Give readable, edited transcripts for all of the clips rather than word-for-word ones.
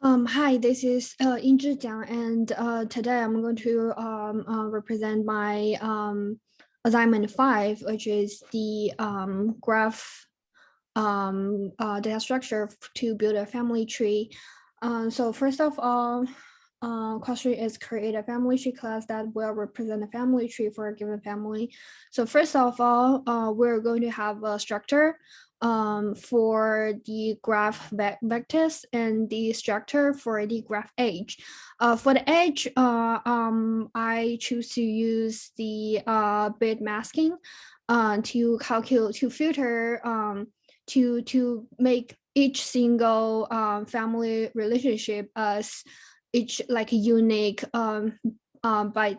Hi, this is Yinzhi Jiang, and today I'm going to represent my assignment 5, which is the graph data structure to build a family tree. So first of all, question is create a family tree class that will represent a family tree for a given family. So first of all, we're going to have a structure for the graph vectors and the structure for the graph edge. For the edge, I choose to use the bit masking to calculate, to filter, to make each single family relationship as each like unique by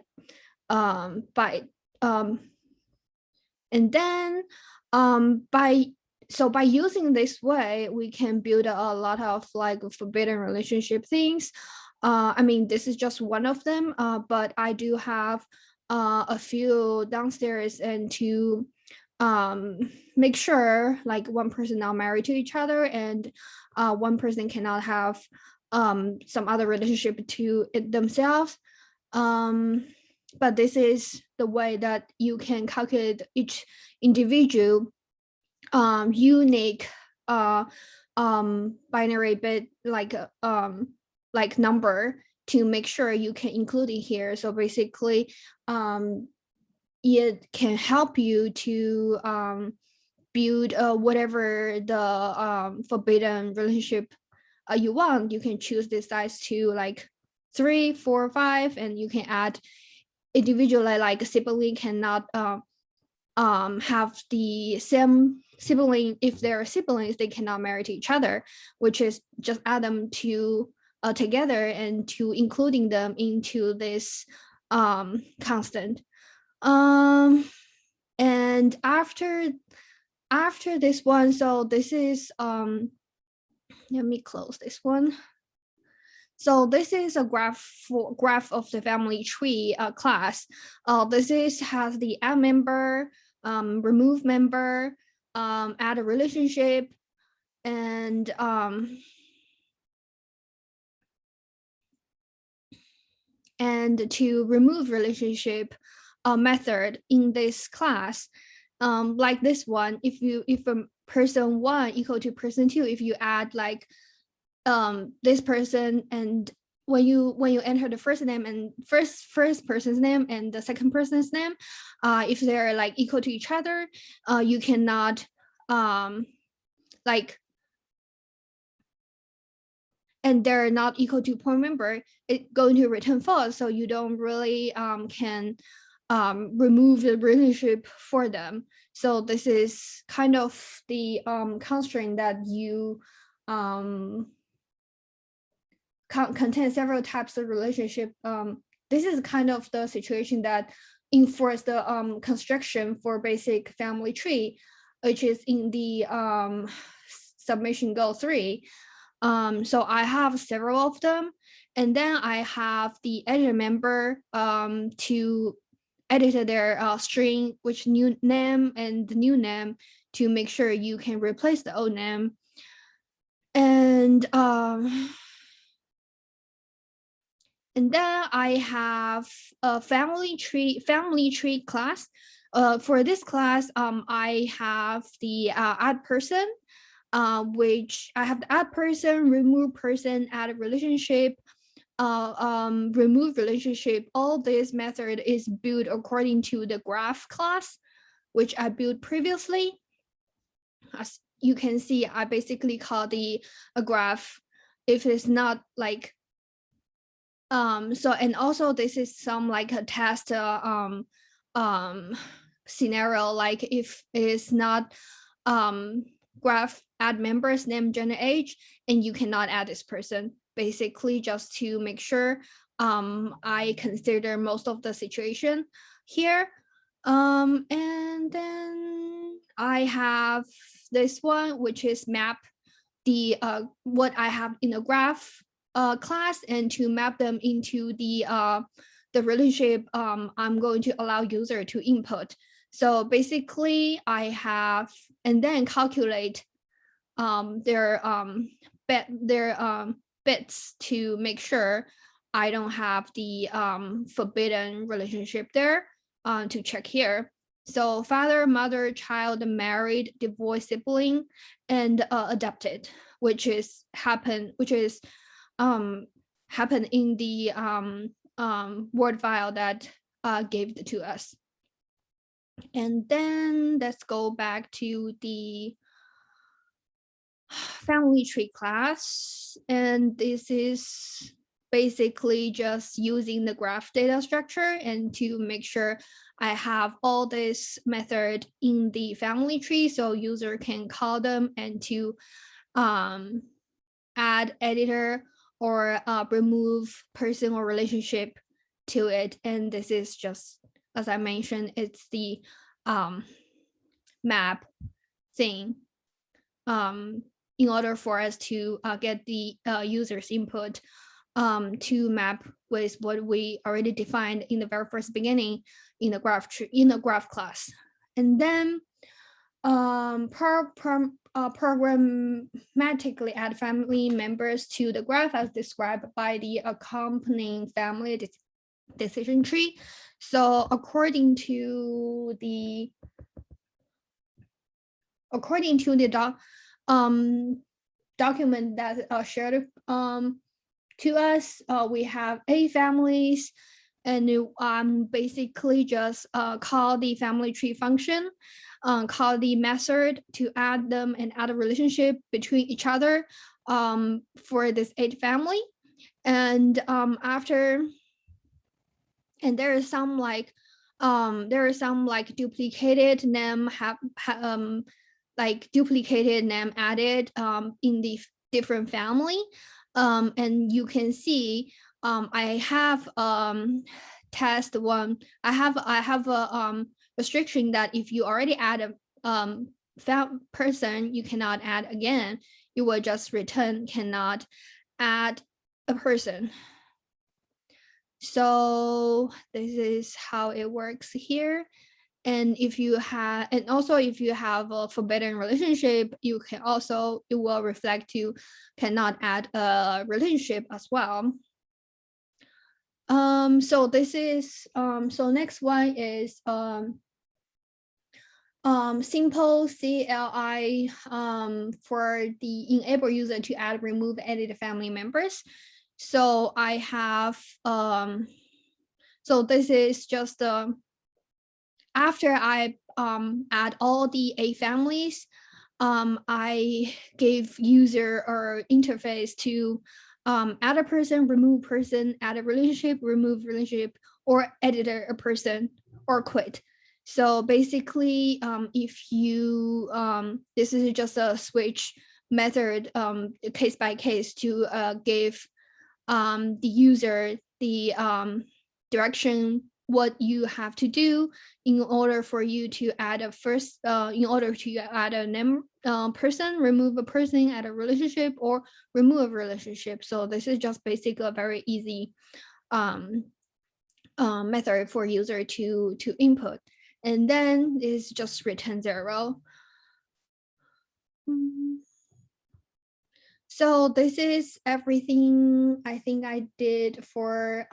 and then by by using this way we can build a lot of like forbidden relationship things. I mean, this is just one of them, but I do have a few downstairs, and to make sure like one person not married to each other, and one person cannot have some other relationship to it themselves. um but this is the way that you can calculate each individual unique binary bit like number to make sure you can include it here. So basically it can help you to build whatever the forbidden relationship you want. You can choose this size to like 3, 4, 5, and you can add individually, like sibling cannot have the same sibling. If they're siblings, they cannot marry to each other, which is just add them to together and to including them into this constant. um and after this one, so this is let me close this one. So this is a graph of the family tree class. This is has the add member, remove member, add a relationship, and to remove relationship method in this class. Like this one, if a person 1 equal to person 2, if you add like this person, and when you enter the first name and first person's name and the second person's name, if they're like equal to each other, you cannot like and they're not equal to point member, it's going to return false, so you don't really can remove the relationship for them. So this is kind of the constraint that you contain several types of relationship. This is kind of the situation that enforce the construction for basic family tree, which is in the submission goal 3. So I have several of them, and then I have the editor member to edit their string, which new name and the new name, to make sure you can replace the old name. And then I have a family tree class. For this class, I have the add person, which I have the add person, remove person, add relationship, remove relationship. All this method is built according to the graph class, which I built previously. As you can see, I basically call the a graph if it's not like so. And also this is some like a test scenario, like if it is not graph add members name gender age, and you cannot add this person, basically just to make sure I consider most of the situation here. And then I have this one, which is map the what I have in a graph class, and to map them into the relationship I'm going to allow user to input. So basically I have, and then calculate their bits to make sure I don't have the forbidden relationship there, to check here. So father, mother, child, married, divorced sibling, and adopted, which is happened in the word file that gave it to us. And then let's go back to the family tree class. And this is basically just using the graph data structure and to make sure I have all this method in the family tree so user can call them and to add editor or remove person or relationship to it. And this is just, as I mentioned, it's the map thing in order for us to get the user's input to map with what we already defined in the very first beginning in the graph class. And then programmatically add family members to the graph as described by the accompanying family decision tree. So according to the document that shared to us, we have 8 families, and basically just call the family tree function, call the method to add them and add a relationship between each other for this 8 family. And there is some like duplicated name duplicated name added in the different family. And you can see I have test one. I have a restriction that if you already add a person, you cannot add again. You will just return cannot add a person. So this is how it works here. And if you have a forbidden relationship, it will reflect you cannot add a relationship as well. So this is so next one is simple CLI for the enable user to add, remove, edit family members. So I have so this is just after I add all the 8 families, I gave user or interface to add a person, remove person, add a relationship, remove relationship, or edit a person, or quit. So basically, if you this is just a switch method case by case to give the user the direction what you have to do in order for you to add a in order to add a name person, remove a person, add a relationship, or remove a relationship. So this is just basically a very easy method for user to input, and then it's just return 0. So this is everything I think I did for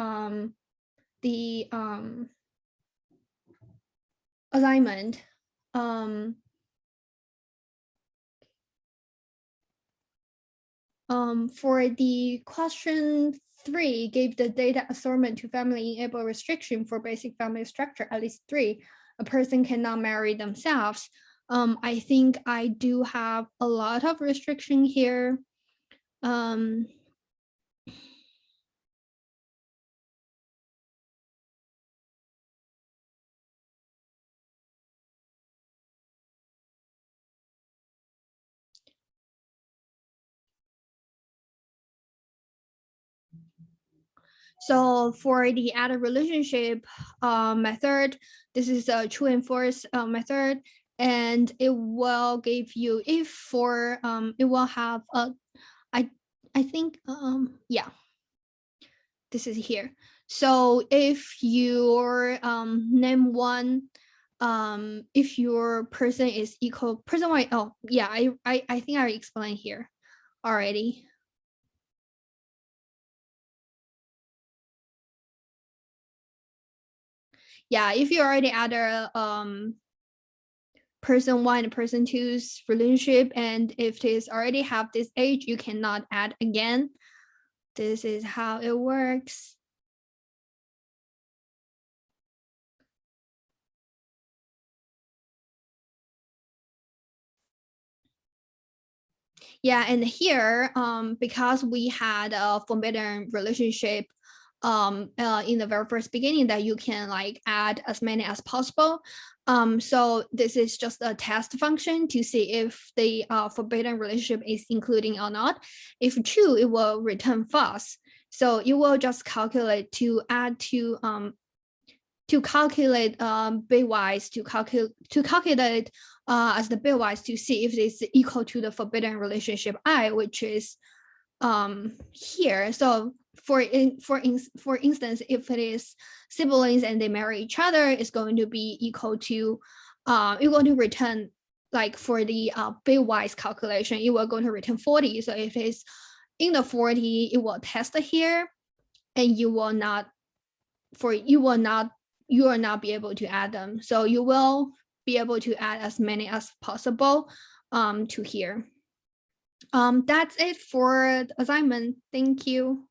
the assignment. For the question 3, gave the data assortment to family enable restriction for basic family structure at least 3. A person cannot marry themselves. I think I do have a lot of restriction here. So for the added relationship method, this is a true and false method, and it will give you if for it will have a I think yeah, this is here. So if your name one if your person is equal person one, oh yeah, I think I explained here already. yeah, if you already add a person 1 and person 2's relationship, and if it already have this age, you cannot add again. This is how it works. Yeah, and here, because we had a forbidden relationship in the very first beginning, that you can like add as many as possible. So this is just a test function to see if the forbidden relationship is including or not. If true, it will return false. So you will just calculate to add to calculate bitwise to calculate as the bitwise to see if it's equal to the forbidden relationship I, which is here. So for instance, if it is siblings and they marry each other, it's going to be equal to you're going to return, like for the bitwise calculation, you are going to return 40. So if it's in the 40, it will test here, and you will not be able to add them. So you will be able to add as many as possible to here. That's it for the assignment. Thank you.